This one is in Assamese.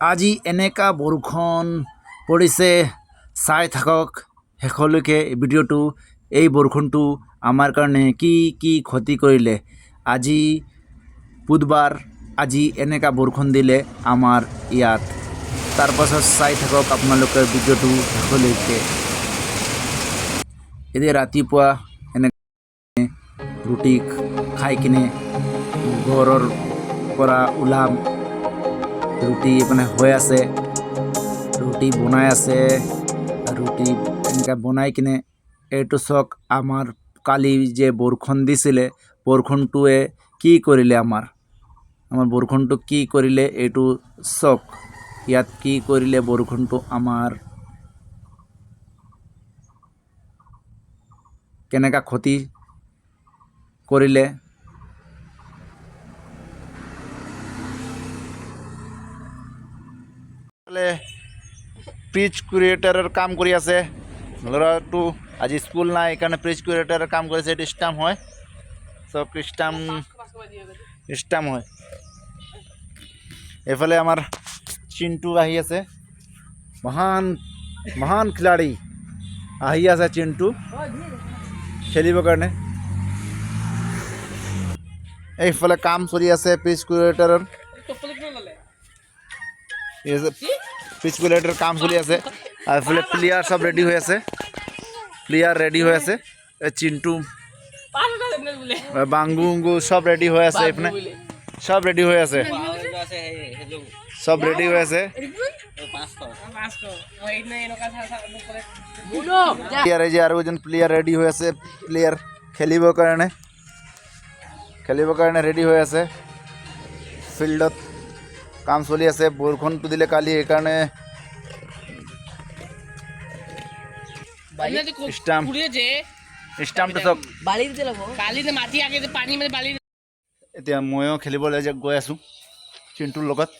আজি এনেকা বৰষুণ পৰিছে, চাই থাকক শেষলৈকে ভিডিঅ'টো। এই বৰষুণটো আমাৰ কাৰণে কি কি ক্ষতি কৰিলে। আজি বুধবাৰ, আজি এনেকা বৰষুণ দিলে আমাৰ ইয়াত। তাৰ পাছত চাই থাকক আপোনালোকে ভিডিঅ'টো শেষলৈকে। এতিয়া ৰাতিপুৱা এনেকৈ ৰুটি খাই কিনে ঘৰৰ পৰা ওলাম। ৰুটি মানে হৈ আছে, ৰুটি বনাই আছে, ৰুটি এনেকৈ বনাই কিনে এইটো চাওক আমাৰ কালি যে বৰষুণ দিছিলে, বৰষুণটোৱে কি কৰিলে আমাৰ বৰষুণটো কি কৰিলে এইটো চাওক। ইয়াত কি কৰিলে বৰষুণটো আমাৰ কেনেকা ক্ষতি কৰিলে। ব্ৰিজ ক্ৰিয়েটাৰৰ কাম কৰি আছে ল'ৰাটো। আজি স্কুল নাই, সেইকাৰণে ব্ৰিজ ক্ৰিয়েটাৰৰ কাম কৰিছে। এইটো ষ্টাম্প হয়, চব ষ্টাম্প হয়। এইফালে আমাৰ চিণ্টু আহি আছে, মহান খেলাড়ী আহি আছে চিণ্টু খেলিবৰ কাৰণে। এইফালে কাম চলি আছে ব্ৰিজ ক্ৰিয়েটাৰৰ। পিচ প্লেয়াৰ কাম চলি আছে। আৰু এইফালে প্লেয়াৰ সব ৰেডি হৈ আছে, চিণ্টু বাংগু সব ৰেডি হৈ আছে। এইফালে সব ৰেডি হৈ আছে, আৰু এজন প্লেয়াৰ ৰেডি হৈ আছে, প্লেয়াৰ খেলিবৰ কাৰণে ৰেডি হৈ আছে। ফিল্ডত কাম চলি আছে, বৰষুণটো দিলে কালি, সেইকাৰণে এতিয়া ময়ো খেলিবলৈ গৈ আছোঁ চিণ্টুৰ লগত।